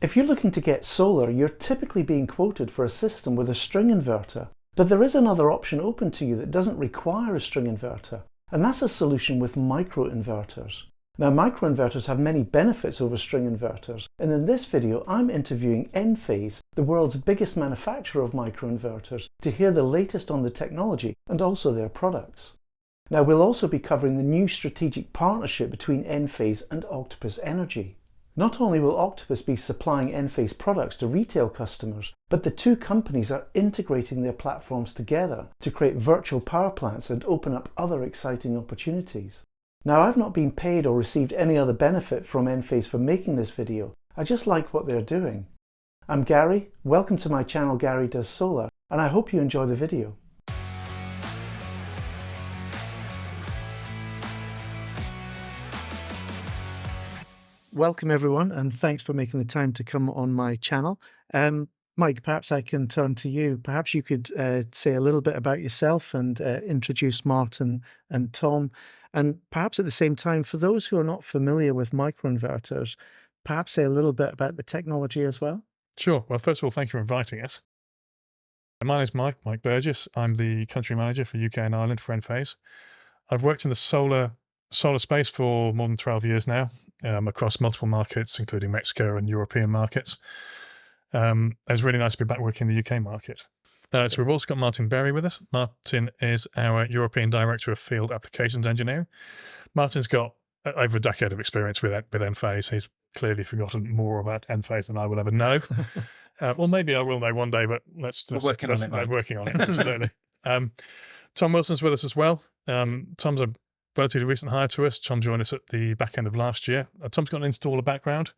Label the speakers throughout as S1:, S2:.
S1: If you're looking to get solar, you're typically being quoted for a system with a string inverter. But there is another option open to you that doesn't require a string inverter, and that's a solution with microinverters. Now, microinverters have many benefits over string inverters, and in this video I'm interviewing Enphase, the world's biggest manufacturer of microinverters, to hear the latest on the technology and also their products. Now, we'll also be covering the new strategic partnership between Enphase and Octopus Energy. Not only will Octopus be supplying Enphase products to retail customers, but the two companies are integrating their platforms together to create virtual power plants and open up other exciting opportunities. Now, I've not been paid or received any other benefit from Enphase for making this video. I just like what they're doing. I'm Gary, welcome to my channel Gary Does Solar, and I hope you enjoy the video. Welcome everyone, and thanks for making the time to come on my channel. Mike, perhaps I can turn to you. Perhaps you could say a little bit about yourself and introduce Martin and Tom. And perhaps at the same time, for those who are not familiar with microinverters, perhaps say a little bit about the technology as well.
S2: Sure. Well, first of all, thank you for inviting us. My name is Mike Burgess. I'm the country manager for UK and Ireland for Enphase. I've worked in the solar space for more than 12 years now, across multiple markets, including Mexico and European markets. It's really nice to be back working in the UK market. So we've also got Martin Berry with us. Martin is our European Director of Field Applications Engineering. Martin's got over a decade of experience with Enphase. He's clearly forgotten more about Enphase than I will ever know. Well, maybe I will know one day, but we're working on it, absolutely. Tom Wilson's with us as well. Tom's a relatively recent hire to us. Tom joined us at the back end of last year. Tom's got an installer background,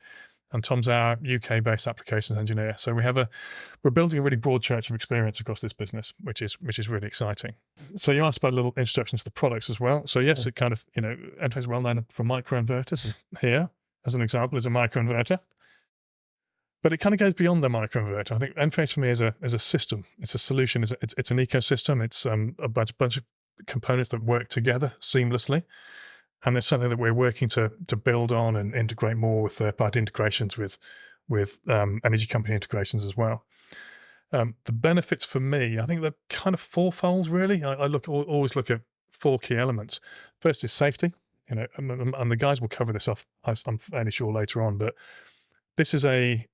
S2: and Tom's our UK-based applications engineer. So we're building a really broad church of experience across this business, which is really exciting. So you asked about a little introduction to the products as well. So yes, it kind of, Enphase is well known for microinverters. Here, as an example, is a microinverter. But it kind of goes beyond the microinverter. I think Enphase for me is a system. It's a solution. It's an ecosystem. It's a bunch of components that work together seamlessly. And it's something that we're working to build on and integrate more with third-party integrations with energy company integrations as well. The benefits for me, I think they're kind of fourfold, really. I always look at four key elements. First is safety, and the guys will cover this off, I'm fairly sure, later on, but this is an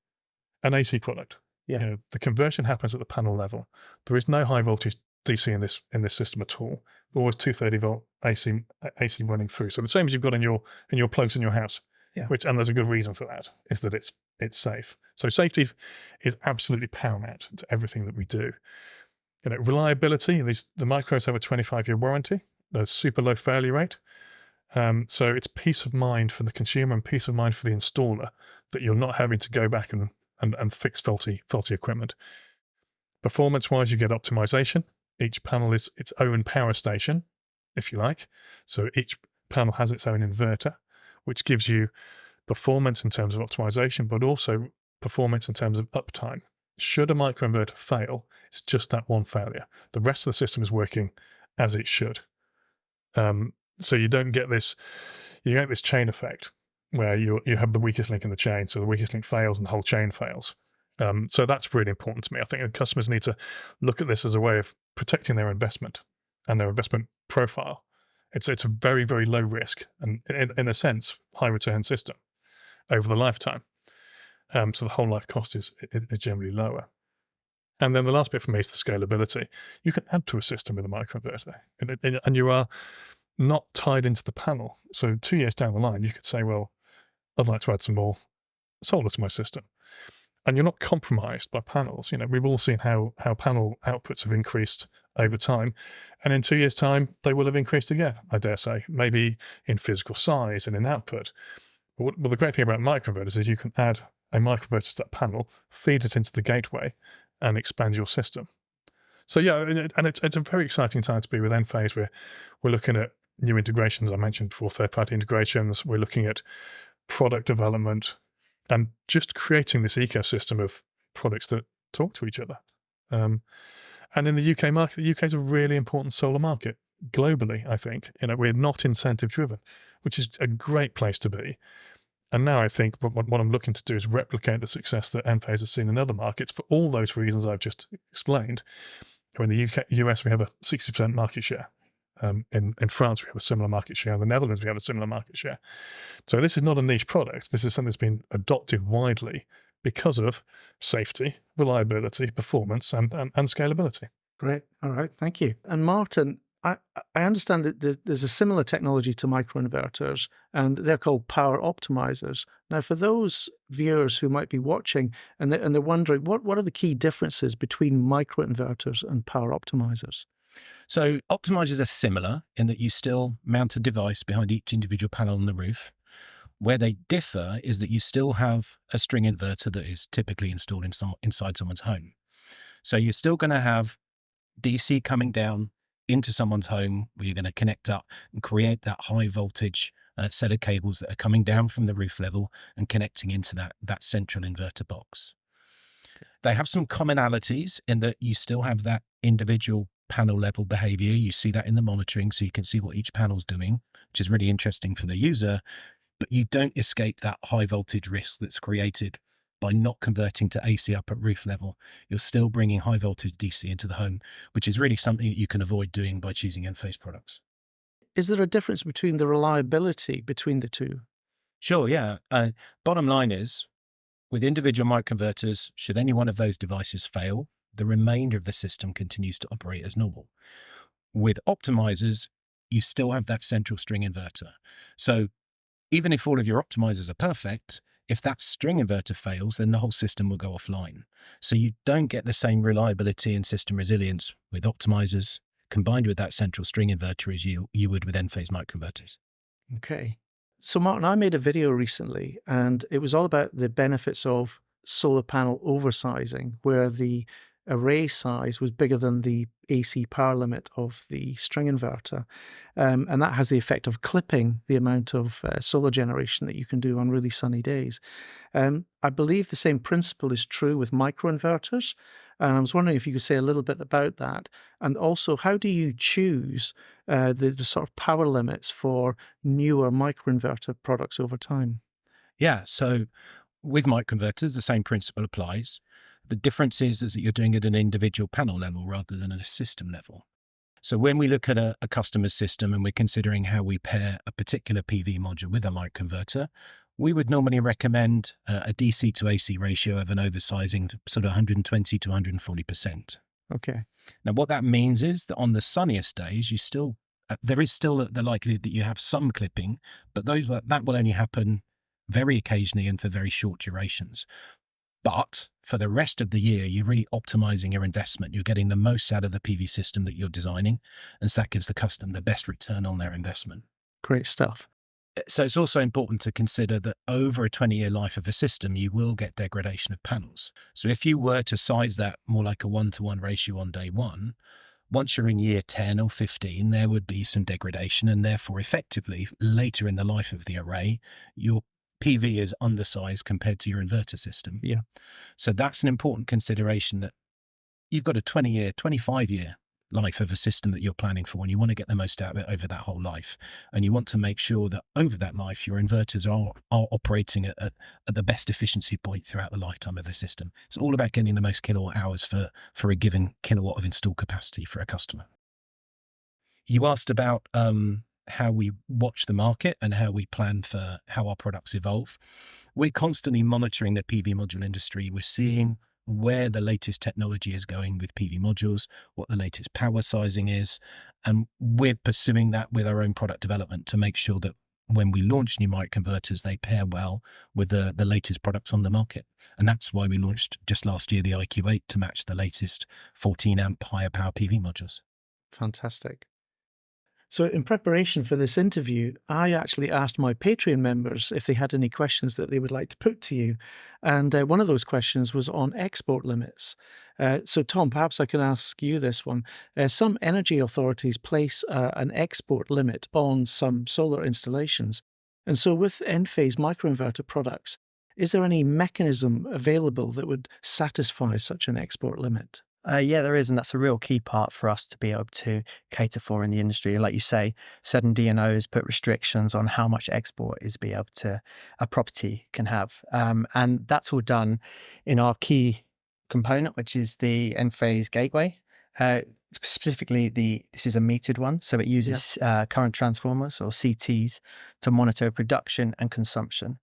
S2: AC product. Yeah. The conversion happens at the panel level. There is no high voltage DC in this system at all. Always 230 volt AC running through. So the same as you've got in your plugs in your house. Yeah. And there's a good reason for that, is that it's safe. So safety is absolutely paramount to everything that we do. Reliability. The micros have a 25-year warranty. There's super low failure rate. So it's peace of mind for the consumer and peace of mind for the installer that you're not having to go back and fix faulty equipment. Performance-wise, you get optimization. Each panel is its own power station, if you like. So each panel has its own inverter, which gives you performance in terms of optimization, but also performance in terms of uptime. Should a microinverter fail, it's just that one failure. The rest of the system is working as it should. So you don't get this chain effect where you have the weakest link in the chain. So the weakest link fails and the whole chain fails. So that's really important to me. I think customers need to look at this as a way of protecting their investment and their investment profile. It's a very, very low risk and, in a sense, high return system over the lifetime. So the whole life cost is generally lower. And then the last bit for me is the scalability. You can add to a system with a microinverter, and you are not tied into the panel. So 2 years down the line, you could say, well, I'd like to add some more solar to my system. And you're not compromised by panels. We've all seen how panel outputs have increased over time. And in 2 years' time, they will have increased again, I dare say, maybe in physical size and in output. Well, the great thing about microinverters is you can add a microinverter to that panel, feed it into the gateway, and expand your system. So yeah, and it's a very exciting time to be with Enphase. We're looking at new integrations. I mentioned before, third-party integrations. We're looking at product development, and just creating this ecosystem of products that talk to each other. And in the UK market, the UK is a really important solar market globally, I think. We're not incentive driven, which is a great place to be. And now I think what I'm looking to do is replicate the success that Enphase has seen in other markets for all those reasons I've just explained. In the US, we have a 60% market share. In France, we have a similar market share. In the Netherlands, we have a similar market share. So this is not a niche product. This is something that's been adopted widely because of safety, reliability, performance, and scalability.
S1: Great. All right. Thank you. And Martin, I understand that there's a similar technology to microinverters, and they're called power optimizers. Now, for those viewers who might be watching and they're wondering, what are the key differences between microinverters and power optimizers?
S3: So optimizers are similar in that you still mount a device behind each individual panel on the roof. Where they differ is that you still have a string inverter that is typically installed inside someone's home. So you're still going to have DC coming down into someone's home where you're going to connect up and create that high voltage set of cables that are coming down from the roof level and connecting into that central inverter box. They have some commonalities in that you still have that individual panel level behavior. You see that in the monitoring, so you can see what each panel's doing, which is really interesting for the user, but you don't escape that high voltage risk that's created by not converting to AC up at roof level. You're still bringing high voltage DC into the home, which is really something that you can avoid doing by choosing Enphase products.
S1: Is there a difference between the reliability between the two?
S3: Sure, yeah. Bottom line is, with individual microinverters, should any one of those devices fail, the remainder of the system continues to operate as normal. With optimizers, you still have that central string inverter. So even if all of your optimizers are perfect, if that string inverter fails, then the whole system will go offline. So you don't get the same reliability and system resilience with optimizers combined with that central string inverter as you would with Enphase microinverters.
S1: Okay. So Martin, I made a video recently, and it was all about the benefits of solar panel oversizing, where the array size was bigger than the AC power limit of the string inverter. And that has the effect of clipping the amount of solar generation that you can do on really sunny days. I believe the same principle is true with microinverters. And I was wondering if you could say a little bit about that. And also, how do you choose the sort of power limits for newer microinverter products over time?
S3: Yeah, so with microinverters, the same principle applies. The difference is that you're doing it at an individual panel level rather than at a system level. So when we look at a customer's system and we're considering how we pair a particular PV module with a microinverter, we would normally recommend a DC to AC ratio of an oversizing to sort of 120 to 140%.
S1: Okay.
S3: Now, what that means is that on the sunniest days, there is still the likelihood that you have some clipping, but that will only happen very occasionally and for very short durations. But for the rest of the year, you're really optimizing your investment. You're getting the most out of the PV system that you're designing, and so that gives the customer the best return on their investment.
S1: Great stuff.
S3: So it's also important to consider that over a 20-year life of a system, you will get degradation of panels. So if you were to size that more like a 1-to-1 ratio on day one, once you're in year 10 or 15, there would be some degradation, and therefore effectively later in the life of the array, your PV is undersized compared to your inverter system.
S1: Yeah.
S3: So that's an important consideration, that you've got a 20-year, 25-year life of a system that you're planning for, and you want to get the most out of it over that whole life. And you want to make sure that over that life, your inverters are operating at the best efficiency point throughout the lifetime of the system. It's all about getting the most kilowatt hours for a given kilowatt of installed capacity for a customer. You asked about how we watch the market and how we plan for how our products evolve. We're constantly monitoring the PV module industry. We're seeing where the latest technology is going with PV modules, what the latest power sizing is, and we're pursuing that with our own product development to make sure that when we launch new microinverters, they pair well with the latest products on the market. And that's why we launched just last year the IQ8 to match the latest 14 amp higher power PV modules.
S1: Fantastic. So in preparation for this interview, I actually asked my Patreon members if they had any questions that they would like to put to you. And one of those questions was on export limits. So Tom, perhaps I can ask you this one. Some energy authorities place an export limit on some solar installations. And so with Enphase microinverter products, is there any mechanism available that would satisfy such an export limit?
S4: Yeah, there is, and that's a real key part for us to be able to cater for in the industry. Like you say, certain DNOs put restrictions on how much export is be able to a property can have, and that's all done in our key component, which is the Enphase gateway. Specifically, this is a metered one, so it uses current transformers or CTs to monitor production and consumption.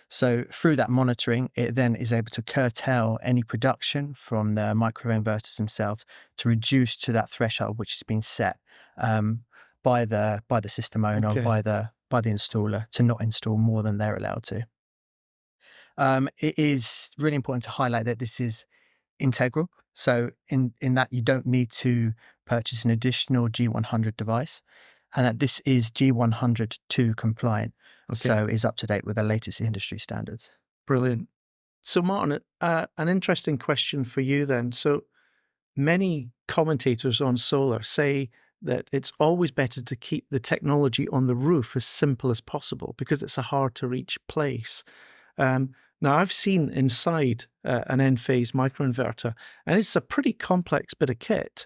S4: So through that monitoring, it then is able to curtail any production from the microinverters themselves to reduce to that threshold which has been set by the system owner,
S1: Okay.
S4: by the installer, to not install more than they're allowed to. It is really important to highlight that this is integral. So in that you don't need to purchase an additional G100 device, and that this is G102 compliant.
S1: Okay.
S4: So is up to date with the latest industry standards.
S1: Brilliant. So Martin, an interesting question for you then. So many commentators on solar say that it's always better to keep the technology on the roof as simple as possible because it's a hard to reach place. Now, I've seen inside an Enphase microinverter, and it's a pretty complex bit of kit.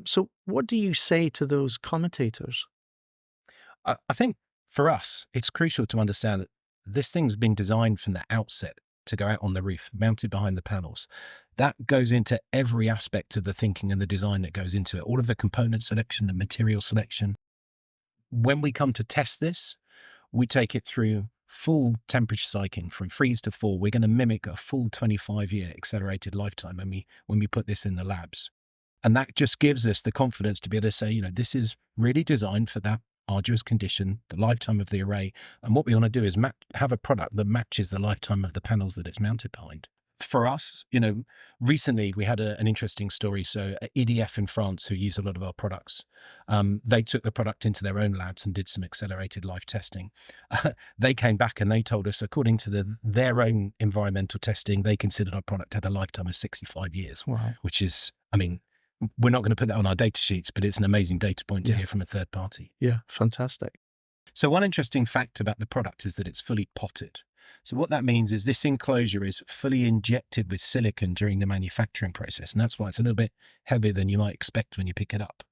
S1: So what do you say to those commentators?
S3: I think for us, it's crucial to understand that this thing's been designed from the outset to go out on the roof, mounted behind the panels. That goes into every aspect of the thinking and the design that goes into it, all of the component selection, the material selection. When we come to test this, we take it through full temperature cycling from freeze to fall. We're going to mimic a full 25-year accelerated lifetime when we put this in the labs. And that just gives us the confidence to be able to say, this is really designed for that arduous condition, the lifetime of the array. And what we want to do is have a product that matches the lifetime of the panels that it's mounted behind. For us, recently we had an interesting story. So EDF in France, who use a lot of our products, they took the product into their own labs and did some accelerated life testing. They came back and they told us, according to their own environmental testing, they considered our product had a lifetime of 65 years,
S1: Wow.
S3: which is, we're not going to put that on our data sheets, but it's an amazing data point to hear from a third party.
S1: Yeah, fantastic.
S3: So one interesting fact about the product is that it's fully potted. So what that means is this enclosure is fully injected with silicon during the manufacturing process. And that's why it's a little bit heavier than you might expect when you pick it up.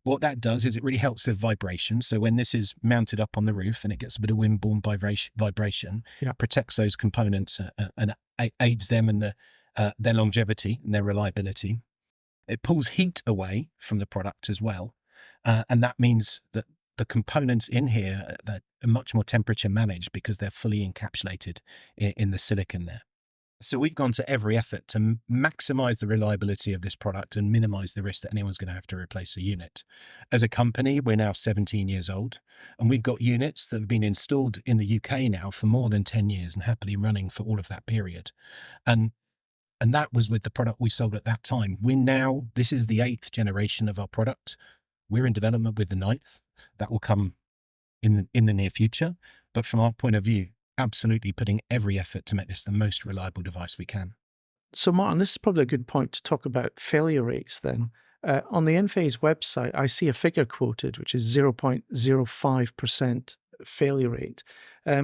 S3: What that does is it really helps with vibration. So when this is mounted up on the roof and it gets a bit of wind-borne vibration, protects those components and aids them in their longevity and their reliability. It pulls heat away from the product as well. And that means that the components in here that are much more temperature managed because they're fully encapsulated in the silicon there. So we've gone to every effort to maximize the reliability of this product and minimize the risk that anyone's going to have to replace a unit. As a company, we're now 17 years old, and we've got units that have been installed in the UK now for more than 10 years and happily running for all of that period. And that was with the product we sold at that time. This is the 8th generation of our product. We're in development with the 9th. That will come in the near future. But from our point of view, absolutely putting every effort to make this the most reliable device we can.
S1: So Martin, this is probably a good point to talk about failure rates then. On the Enphase website, I see a figure quoted, which is 0.05% failure rate,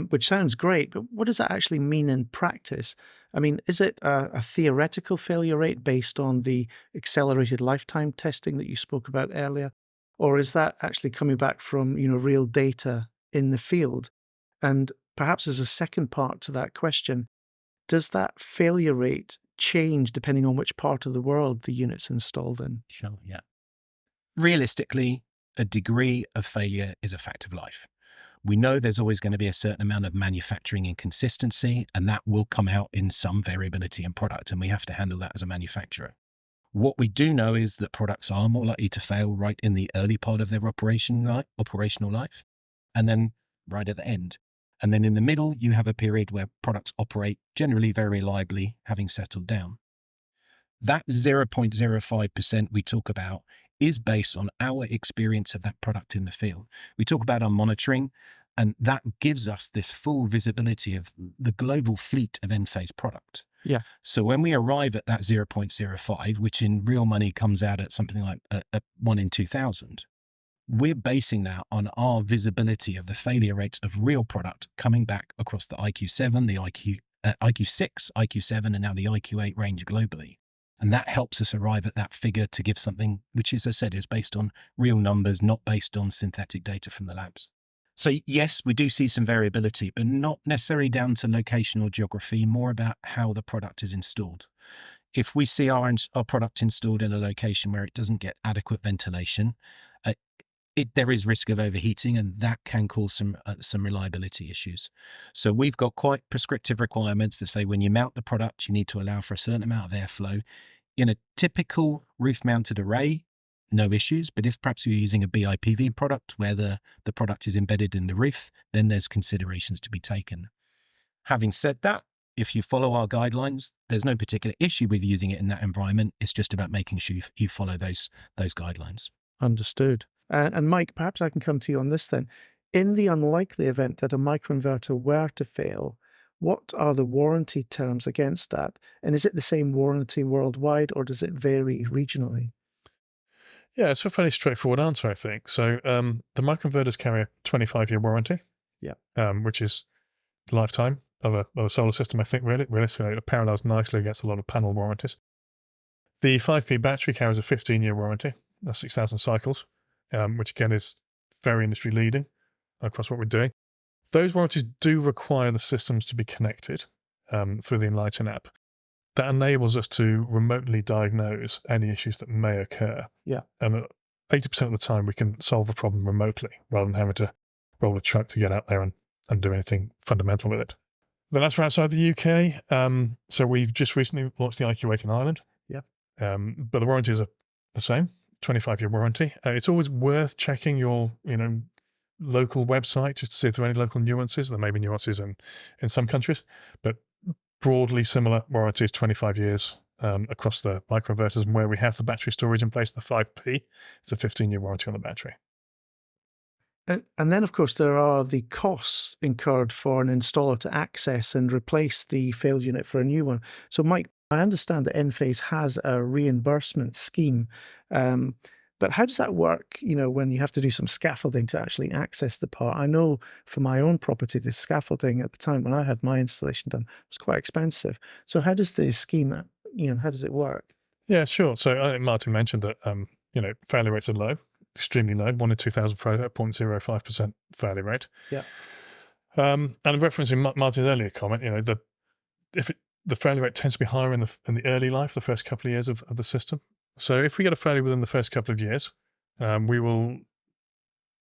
S1: which sounds great, but what does that actually mean in practice? Is it a theoretical failure rate based on the accelerated lifetime testing that you spoke about earlier? Or is that actually coming back from, real data in the field? And perhaps as a second part to that question, does that failure rate change depending on which part of the world the unit's installed in?
S3: Sure, yeah. Realistically, a degree of failure is a fact of life. We know there's always going to be a certain amount of manufacturing inconsistency, and that will come out in some variability in product, and we have to handle that as a manufacturer. What we do know is that products are more likely to fail right in the early part of their operational life, and then right at the end. And then in the middle, you have a period where products operate generally very reliably, having settled down. That 0.05% we talk about is based on our experience of that product in the field. We talk about our monitoring, and that gives us this full visibility of the global fleet of Enphase product.
S1: Yeah.
S3: So when we arrive at that 0.05, which in real money comes out at something like a 1 in 2,000, we're basing that on our visibility of the failure rates of real product coming back across the IQ7, the IQ6, IQ7, and now the IQ8 range globally. And that helps us arrive at that figure to give something which, as I said, is based on real numbers, not based on synthetic data from the labs. So yes, we do see some variability, but not necessarily down to location or geography, more about how the product is installed. If we see our product installed in a location where it doesn't get adequate ventilation, there is risk of overheating, and that can cause some reliability issues. So we've got quite prescriptive requirements that say when you mount the product, you need to allow for a certain amount of airflow. In a typical roof-mounted array, no issues, but if perhaps you're using a BIPV product where the product is embedded in the roof, then there's considerations to be taken. Having said that, if you follow our guidelines, there's no particular issue with using it in that environment. It's just about making sure you follow those guidelines.
S1: Understood. And Mike, perhaps I can come to you on this then. In the unlikely event that a microinverter were to fail, what are the warranty terms against that? And is it the same warranty worldwide, or does it vary regionally?
S2: Yeah, it's a fairly straightforward answer, I think. So the microinverters carry a 25-year warranty, which is the lifetime of a solar system, I think, really. So it parallels nicely against a lot of panel warranties. The 5P battery carries a 15-year warranty. That's 6,000 cycles, which again is very industry leading across what we're doing. Those warranties do require the systems to be connected through the Enlighten app. That enables us to remotely diagnose any issues that may occur.
S1: Yeah.
S2: And 80% of the time we can solve the problem remotely rather than having to roll a truck to get out there and do anything fundamental with it. Then that's for outside the UK. So we've just recently launched the IQ8 in Ireland.
S1: Yeah.
S2: But the warranties are the same, 25-year warranty. It's always worth checking your, local website just to see if there are any local nuances. There may be nuances in some countries, but broadly similar warranties, 25 years across the microinverters. And where we have the battery storage in place, the 5P, it's a 15-year warranty on the battery.
S1: And then, of course, there are the costs incurred for an installer to access and replace the failed unit for a new one. So, Mike, I understand that Enphase has a reimbursement scheme, but how does that work, when you have to do some scaffolding to actually access the part? I know for my own property, the scaffolding at the time when I had my installation done was quite expensive. So how does the scheme, how does it work?
S2: Yeah, sure. So I think Martin mentioned that, failure rates are low, extremely low, 1 in 2,000 failure, 0.05% failure rate.
S1: Yeah.
S2: And referencing Martin's earlier comment, the failure rate tends to be higher in the early life, the first couple of years of the system. So if we get a failure within the first couple of years, the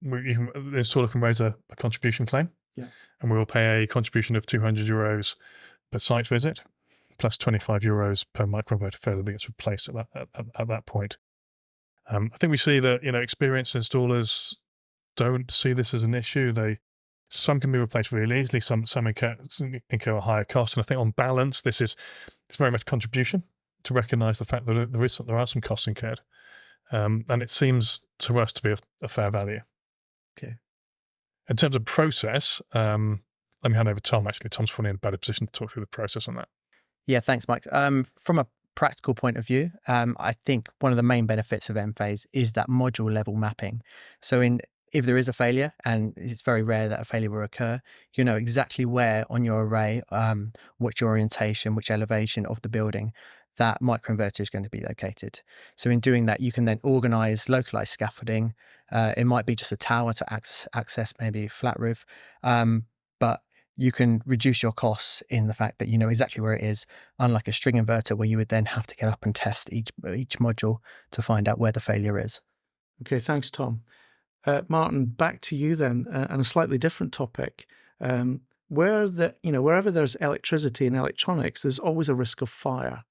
S2: installer can raise a contribution claim, and we will pay a contribution of €200 per site visit, plus €25 per microinverter failure that gets replaced at that point. I think we see that experienced installers don't see this as an issue. Some can be replaced really easily. Some incur a higher cost, and I think on balance, it's very much contribution to recognise the fact that there are some costs incurred, and it seems to us to be a fair value.
S1: Okay.
S2: In terms of process, let me hand over to Tom. Actually, Tom's probably in a better position to talk through the process on that.
S4: Yeah, thanks, Mike. From a practical point of view, I think one of the main benefits of Enphase is that module level mapping. So if there is a failure, and it's very rare that a failure will occur, you know exactly where on your array, which orientation, which elevation of the building that microinverter is going to be located. So in doing that, you can then organize localized scaffolding. It might be just a tower to access maybe a flat roof, but you can reduce your costs in the fact that you know exactly where it is, unlike a string inverter where you would then have to get up and test each module to find out where the failure is.
S1: Okay, thanks, Tom. Martin, back to you then, and a slightly different topic. Wherever there's electricity and electronics, there's always a risk of fire.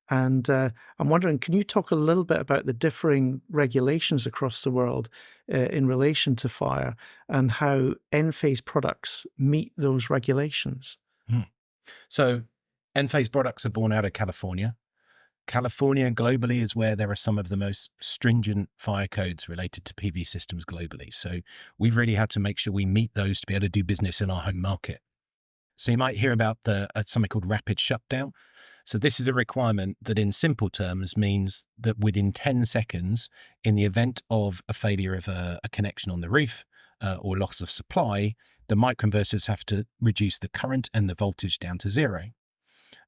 S1: And I'm wondering, can you talk a little bit about the differing regulations across the world in relation to fire and how Enphase products meet those regulations?
S3: So Enphase products are born out of California. California globally is where there are some of the most stringent fire codes related to PV systems globally. So we've really had to make sure we meet those to be able to do business in our home market. So you might hear about something called rapid shutdown. So this is a requirement that in simple terms means that within 10 seconds, in the event of a failure of a connection on the roof or loss of supply, the microinverters have to reduce the current and the voltage down to zero.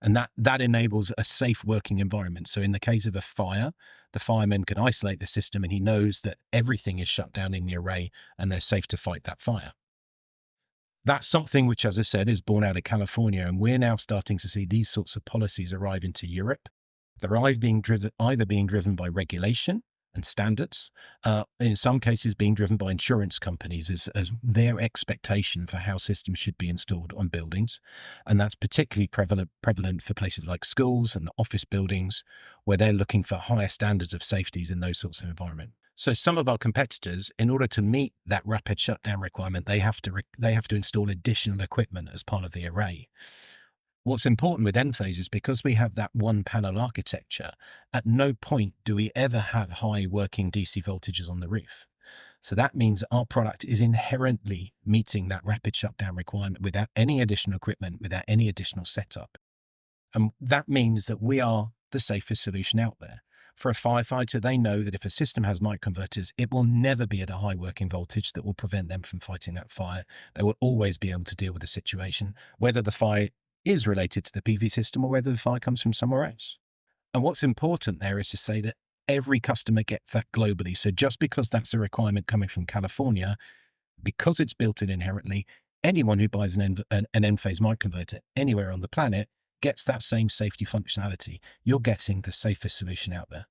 S3: And that enables a safe working environment. So in the case of a fire, the fireman can isolate the system and he knows that everything is shut down in the array and they're safe to fight that fire. That's something which, as I said, is born out of California. And we're now starting to see these sorts of policies arrive into Europe. They're either being driven by regulation and standards, in some cases being driven by insurance companies as their expectation for how systems should be installed on buildings. And that's particularly prevalent for places like schools and office buildings, where they're looking for higher standards of safeties in those sorts of environments. So some of our competitors, in order to meet that rapid shutdown requirement, they have to install additional equipment as part of the array. What's important with Enphase is because we have that one panel architecture, at no point do we ever have high working DC voltages on the roof. So that means our product is inherently meeting that rapid shutdown requirement without any additional equipment, without any additional setup. And that means that we are the safest solution out there. For a firefighter, they know that if a system has microinverters, it will never be at a high working voltage that will prevent them from fighting that fire. They will always be able to deal with the situation, whether the fire is related to the PV system or whether the fire comes from somewhere else. And what's important there is to say that every customer gets that globally. So just because that's a requirement coming from California, because it's built in inherently, anyone who buys an Enphase microinverter anywhere on the planet gets that same safety functionality. You're getting the safest solution out there.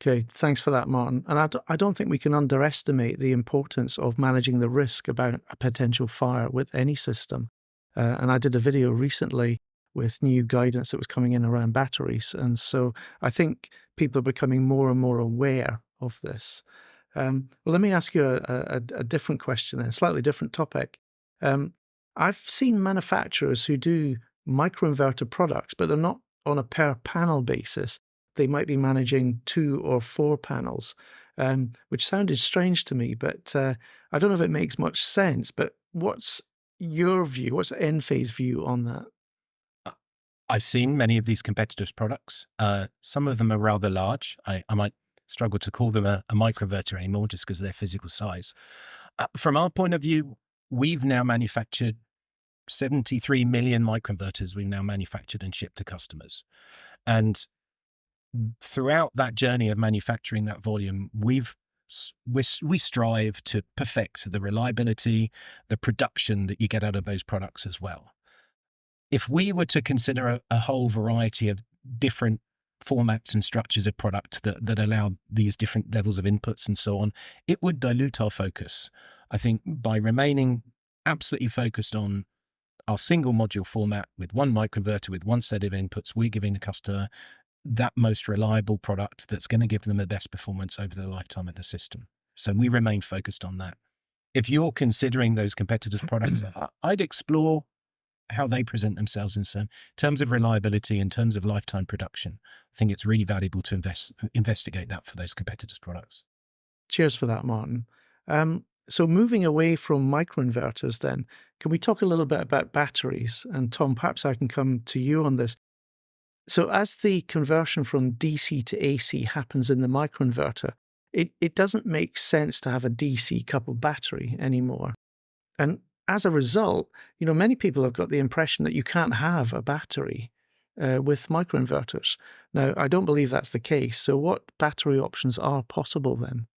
S1: Okay, thanks for that, Martin. And I don't think we can underestimate the importance of managing the risk about a potential fire with any system. And I did a video recently with new guidance that was coming in around batteries. And so I think people are becoming more and more aware of this. Well, let me ask you a different question, a slightly different topic. I've seen manufacturers who do microinverter products, but they're not on a per panel basis. They might be managing 2 or 4 panels, which sounded strange to me, but I don't know if it makes much sense. But what's your view? What's Enphase view on that?
S3: I've seen many of these competitors' products. Some of them are rather large. I might struggle to call them a microinverter anymore just because of their physical size. From our point of view, we've now manufactured 73 million microinverters we've now manufactured and shipped to customers. And throughout that journey of manufacturing that volume, we strive to perfect the reliability, the production that you get out of those products as well. If we were to consider a whole variety of different formats and structures of product that allow these different levels of inputs and so on, it would dilute our focus. I think by remaining absolutely focused on our single module format with one microinverter, with one set of inputs, we're giving the customer that most reliable product that's going to give them the best performance over the lifetime of the system. So we remain focused on that. If you're considering those competitors' products, I'd explore how they present themselves in terms of reliability, in terms of lifetime production. I think it's really valuable to investigate that for those competitors' products.
S1: Cheers for that, Martin. So moving away from microinverters then, can we talk a little bit about batteries? And Tom, perhaps I can come to you on this. So as the conversion from DC to AC happens in the microinverter, it doesn't make sense to have a DC coupled battery anymore. And as a result, many people have got the impression that you can't have a battery with microinverters. Now, I don't believe that's the case. So what battery options are possible then?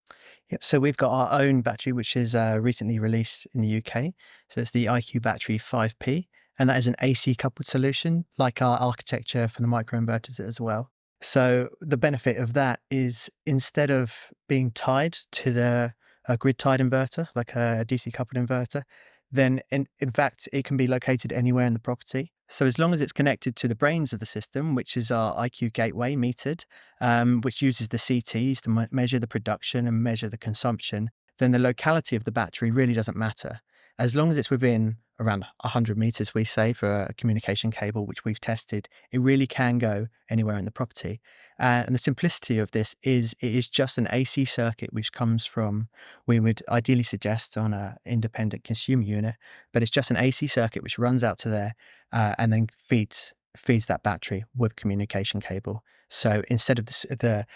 S4: Yep. So we've got our own battery, which is recently released in the UK. So it's the IQ Battery 5P, and that is an AC coupled solution, like our architecture for the microinverters as well. So the benefit of that is instead of being tied to a grid tied inverter, like a DC coupled inverter, then in fact, it can be located anywhere in the property. So as long as it's connected to the brains of the system, which is our IQ gateway metered, which uses the CTs to measure the production and measure the consumption, then the locality of the battery really doesn't matter. As long as it's within around 100 meters, we say, for a communication cable, which we've tested, it really can go anywhere in the property. And the simplicity of this is it is just an AC circuit, which comes from, we would ideally suggest on an independent consumer unit, but it's just an AC circuit which runs out to there and then feeds that battery with communication cable. So instead of the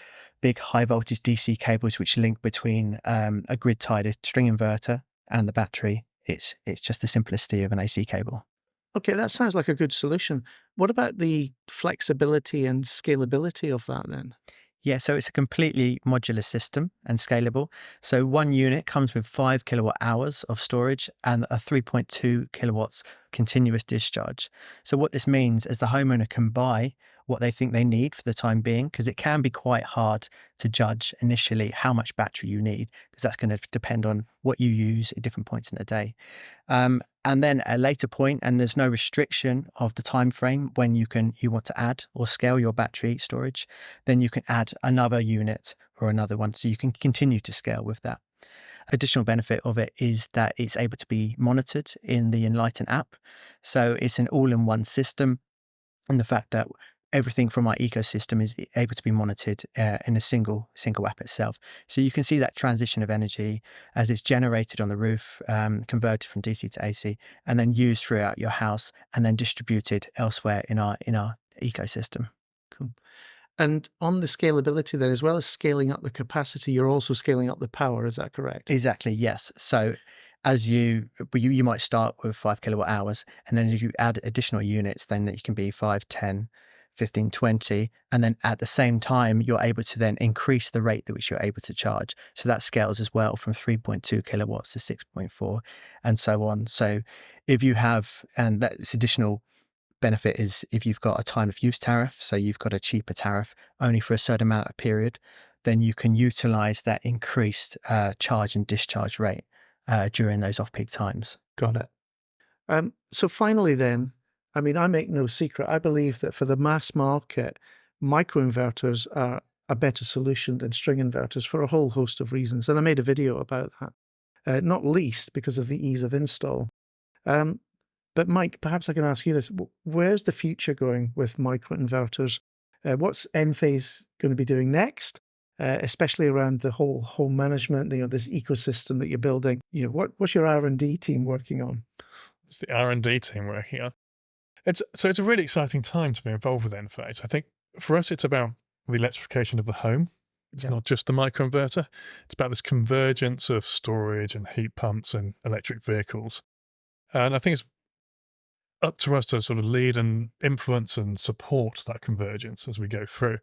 S4: big high voltage DC cables which link between a grid tied string inverter and the battery, it's just the simplicity of an AC cable.
S1: Okay, that sounds like a good solution. What about the flexibility and scalability of that then?
S4: Yeah, so it's a completely modular system and scalable. So one unit comes with 5 kilowatt hours of storage and a 3.2 kilowatts continuous discharge. So what this means is the homeowner can buy what they think they need for the time being, because it can be quite hard to judge initially how much battery you need, because that's going to depend on what you use at different points in the day. And then at a later point, and there's no restriction of the time frame when you want to add or scale your battery storage, then you can add another unit or another one, so you can continue to scale with that. Additional benefit of it is that it's able to be monitored in the Enlighten app. So it's an all-in-one system, and the fact that everything from our ecosystem is able to be monitored in a single app itself. So you can see that transition of energy as it's generated on the roof, converted from DC to AC, and then used throughout your house, and then distributed elsewhere in our ecosystem.
S1: Cool. And on the scalability then, as well as scaling up the capacity, you're also scaling up the power, is that correct?
S4: Exactly, yes. So as you might start with 5 kilowatt hours, and then as you add additional units, then it can be 5, 10, 15, 20, and then at the same time, you're able to then increase the rate at which you're able to charge. So that scales as well from 3.2 kilowatts to 6.4 and so on. So if you have, and that's additional benefit is if you've got a time of use tariff, so you've got a cheaper tariff only for a certain amount of period, then you can utilize that increased charge and discharge rate during those off-peak times.
S1: Got it. So finally then, I mean, I make no secret, I believe that for the mass market, microinverters are a better solution than string inverters for a whole host of reasons. And I made a video about that, not least because of the ease of install. But Mike, perhaps I can ask you this. Where's the future going with microinverters? What's Enphase going to be doing next, especially around the whole home management, this ecosystem that you're building? What's your R&D team working on?
S2: It's the R&D team working on. It's a really exciting time to be involved with Enphase. I think for us, it's about the electrification of the home. It's not just the microinverter. It's about this convergence of storage and heat pumps and electric vehicles. And I think it's up to us to sort of lead and influence and support that convergence as we go through.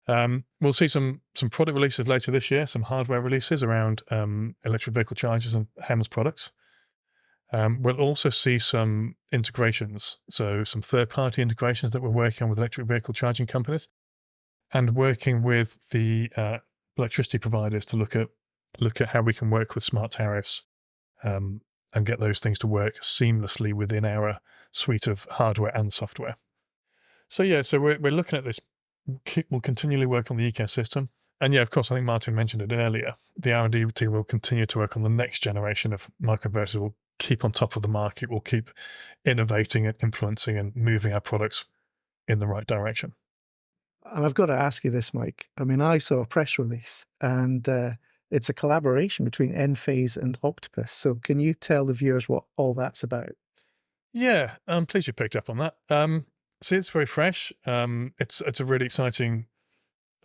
S2: We'll see some product releases later this year, some hardware releases around electric vehicle chargers and Enphase products. We'll also see some integrations, so some third-party integrations that we're working on with electric vehicle charging companies, and working with the electricity providers to look at how we can work with smart tariffs and get those things to work seamlessly within our suite of hardware and software. So we're looking at this. We'll continually work on the ecosystem. And of course, I think Martin mentioned it earlier. The R&D team will continue to work on the next generation of microinverters. We'll keep on top of the market. We'll keep innovating and influencing and moving our products in the right direction.
S1: And I've got to ask you this, Mike. I mean, I saw a press release, and it's a collaboration between Enphase and Octopus. So can you tell the viewers what all that's about?
S2: Yeah, I'm pleased you picked up on that. See, it's very fresh. It's a really exciting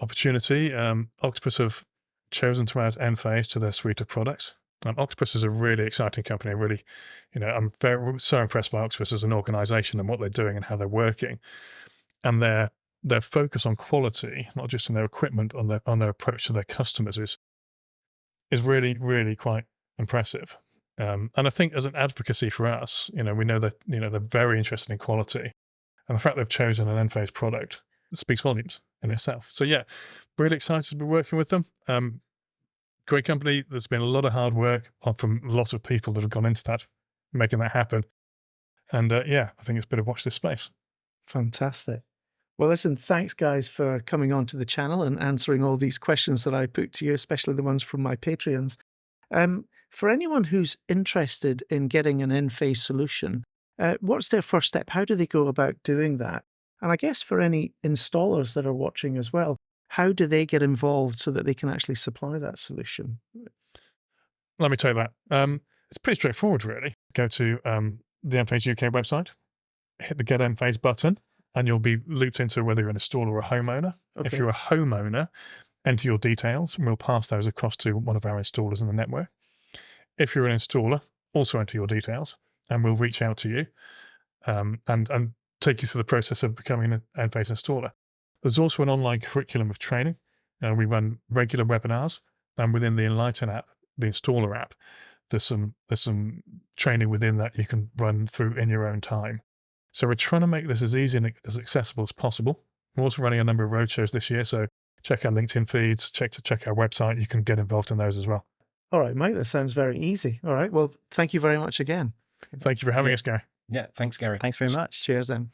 S2: opportunity. Octopus have chosen to add Enphase to their suite of products. Octopus is a really exciting company. Really, I'm so impressed by Octopus as an organization and what they're doing and how they're working, and their focus on quality, not just in their equipment, on their approach to their customers is really, really quite impressive. And I think as an advocacy for us, we know that they're very interested in quality, and the fact they've chosen an Enphase product speaks volumes in itself. So really excited to be working with them. Great company. There's been a lot of hard work from a lot of people that have gone into that, making that happen. And I think it's better watch this space.
S1: Fantastic. Well, listen, thanks guys for coming on to the channel and answering all these questions that I put to you, especially the ones from my Patreons. For anyone who's interested in getting an Enphase solution, what's their first step? How do they go about doing that? And I guess for any installers that are watching as well, how do they get involved so that they can actually supply that solution?
S2: Let me tell you that. It's pretty straightforward, really. Go to the Enphase UK website, hit the Get Enphase button, and you'll be looped into whether you're an installer or a homeowner. Okay. If you're a homeowner, enter your details, and we'll pass those across to one of our installers in the network. If you're an installer, also enter your details, and we'll reach out to you. and take you through the process of becoming an Enphase installer. There's also an online curriculum of training. We run regular webinars, and within the Enlighten app, the installer app, there's some training within that you can run through in your own time. So we're trying to make this as easy and as accessible as possible. We're also running a number of roadshows this year, so check our LinkedIn feeds, check our website. You can get involved in those as well.
S1: All right, Mike, that sounds very easy. All right, well, thank you very much again.
S2: Thank you for having us, Gary.
S3: Yeah, thanks, Gary.
S4: Thanks very much.
S1: Cheers then.